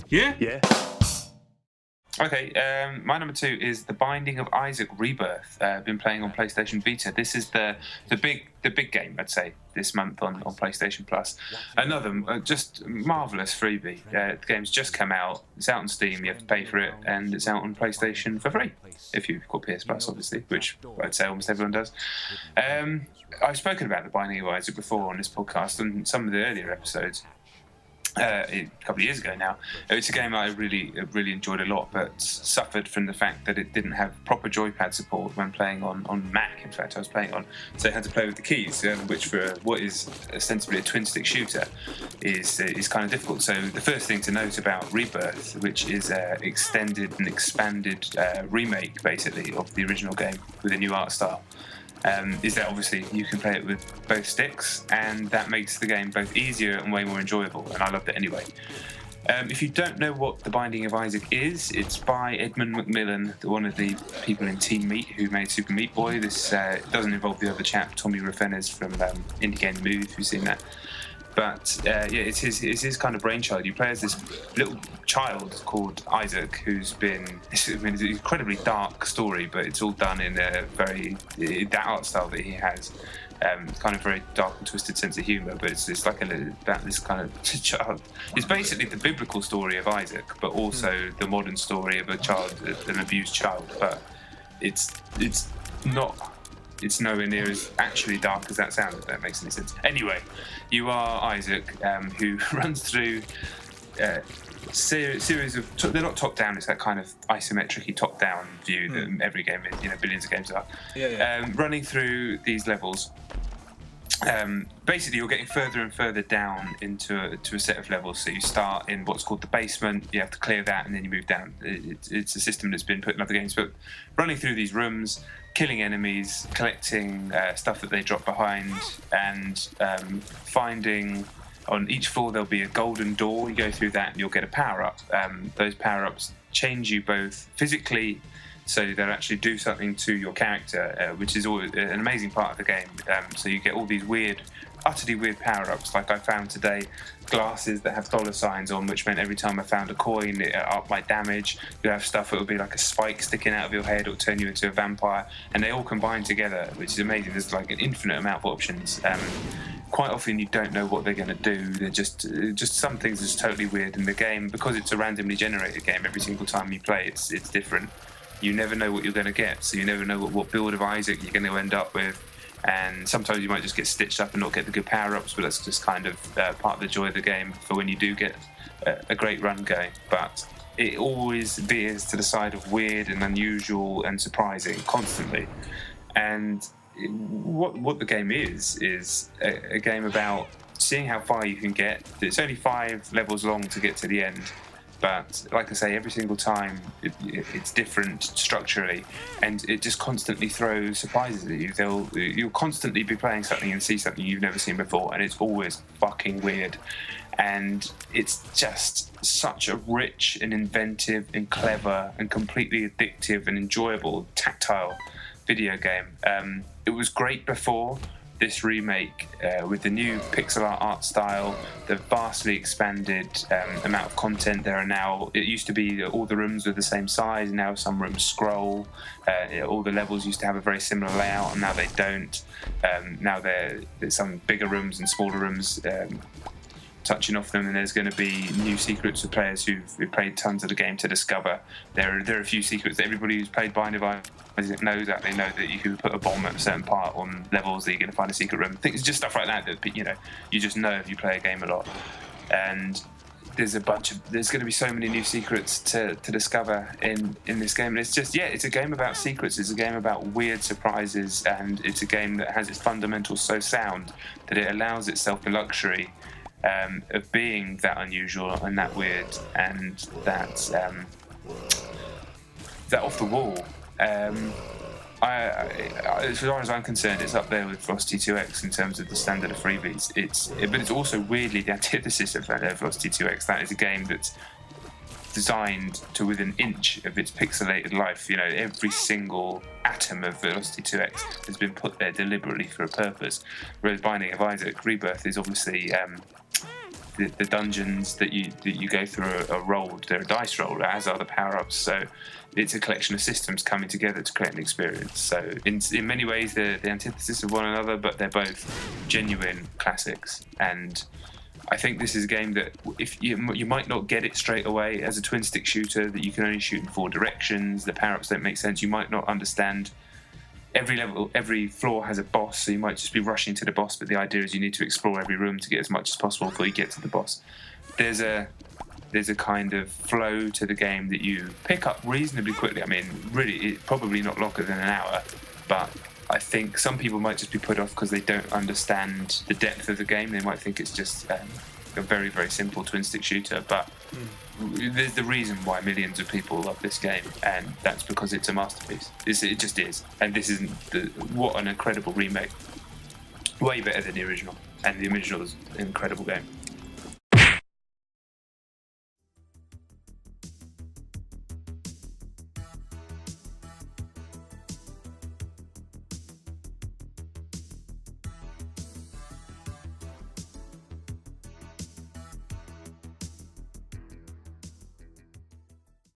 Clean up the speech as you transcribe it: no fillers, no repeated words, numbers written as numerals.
Yeah? Yeah. Okay, my number 2 is The Binding of Isaac Rebirth. I've been playing on PlayStation Vita. This is the big game, I'd say, this month on PlayStation Plus. Another just marvellous freebie. The game's just come out. It's out on Steam. You have to pay for it, and it's out on PlayStation for free if you've got PS Plus, obviously, which I'd say almost everyone does. I've spoken about The Binding of Isaac before on this podcast and some of the earlier episodes. A couple of years ago now. It's a game I really enjoyed a lot, but suffered from the fact that it didn't have proper joypad support when playing on Mac. In fact, I was playing on, so I had to play with the keys, which for what is ostensibly a twin-stick shooter is kind of difficult. So the first thing to note about Rebirth, which is an extended and expanded remake, basically, of the original game with a new art style, is that obviously you can play it with both sticks, and that makes the game both easier and way more enjoyable, and I loved it anyway. If you don't know what The Binding of Isaac is, it's by Edmund McMillan, one of the people in Team Meat who made Super Meat Boy. This doesn't involve the other chap, Tommy Rafenes from Indie Game Move, if you've seen that. But it's his kind of brainchild. You play as this little child called Isaac, it's an incredibly dark story, but it's all done in a that art style that he has. It's kind of very dark and twisted sense of humour, but it's like this kind of child. It's basically the biblical story of Isaac, but also the modern story of an abused child. But it's not. It's nowhere near as actually dark as that sounds, if that makes any sense. Anyway, you are Isaac, who runs through a series of... They're not top-down, it's that kind of isometric-y top-down view that every game, billions of games are. Running through these levels. Basically, you're getting further and further down into a set of levels. So you start in what's called the basement, you have to clear that, and then you move down. It's a system that's been put in other games, but running through these rooms, killing enemies, collecting stuff that they drop behind, and finding on each floor there'll be a golden door. You go through that and you'll get a power-up. Those power-ups change you both physically, so they'll actually do something to your character, which is always an amazing part of the game. So you get all these utterly weird power-ups, like I found today, glasses that have dollar signs on, which meant every time I found a coin, it upped my damage. You have stuff that would be like a spike sticking out of your head, it'll turn you into a vampire, and they all combine together, which is amazing. There's like an infinite amount of options. Quite often you don't know what they're going to do. They're just some things are just totally weird in the game, because it's a randomly generated game. Every single time you play, it's different. You never know what you're going to get, so you never know what build of Isaac you're going to end up with. And sometimes you might just get stitched up and not get the good power-ups, but that's just kind of part of the joy of the game for when you do get a great run going. But it always veers to the side of weird and unusual and surprising constantly. And what the game is a game about seeing how far you can get. It's only 5 levels long to get to the end. But like I say, every single time it's different structurally, and it just constantly throws surprises at you. You'll constantly be playing something and see something you've never seen before, and it's always fucking weird. And it's just such a rich and inventive and clever and completely addictive and enjoyable tactile video game. It was great before this remake, with the new pixel art style, the vastly expanded amount of content. There are now, it used to be all the rooms were the same size, now some rooms scroll. All the levels used to have a very similar layout, and now they don't. Now there's some bigger rooms and smaller rooms touching off them, and there's going to be new secrets for players who've played tons of the game to discover. There are a few secrets that everybody who's played Binding of Isaac knows that. They know that you can put a bomb at a certain part on levels that you're going to find a secret room. Things just stuff like that you just know if you play a game a lot. And there's going to be so many new secrets to discover in this game. And it's just, it's a game about secrets. It's a game about weird surprises, and it's a game that has its fundamentals so sound that it allows itself the luxury of being that unusual and that weird and that off the wall. As far as I'm concerned, it's up there with Velocity 2X in terms of the standard of freebies. But it's also weirdly the antithesis of Velocity 2X. That is a game that's designed to within an inch of its pixelated life. Every single atom of Velocity 2X has been put there deliberately for a purpose. Whereas Binding of Isaac Rebirth is obviously the dungeons that you go through are rolled. They're a dice roll, as are the power-ups. So it's a collection of systems coming together to create an experience. So in many ways, they're the antithesis of one another, but they're both genuine classics. And I think this is a game that if you might not get it straight away as a twin-stick shooter, that you can only shoot in 4 directions. The power-ups don't make sense. You might not understand every level, every floor has a boss, so you might just be rushing to the boss, but the idea is you need to explore every room to get as much as possible before you get to the boss. There's a kind of flow to the game that you pick up reasonably quickly. I mean, really, it's probably not longer than an hour, but I think some people might just be put off because they don't understand the depth of the game. They might think it's just a very, very simple twin-stick shooter, but there's the reason why millions of people love this game, and that's because it's a masterpiece. It just is. And this isn't what an incredible remake. Way better than the original, and the original is an incredible game.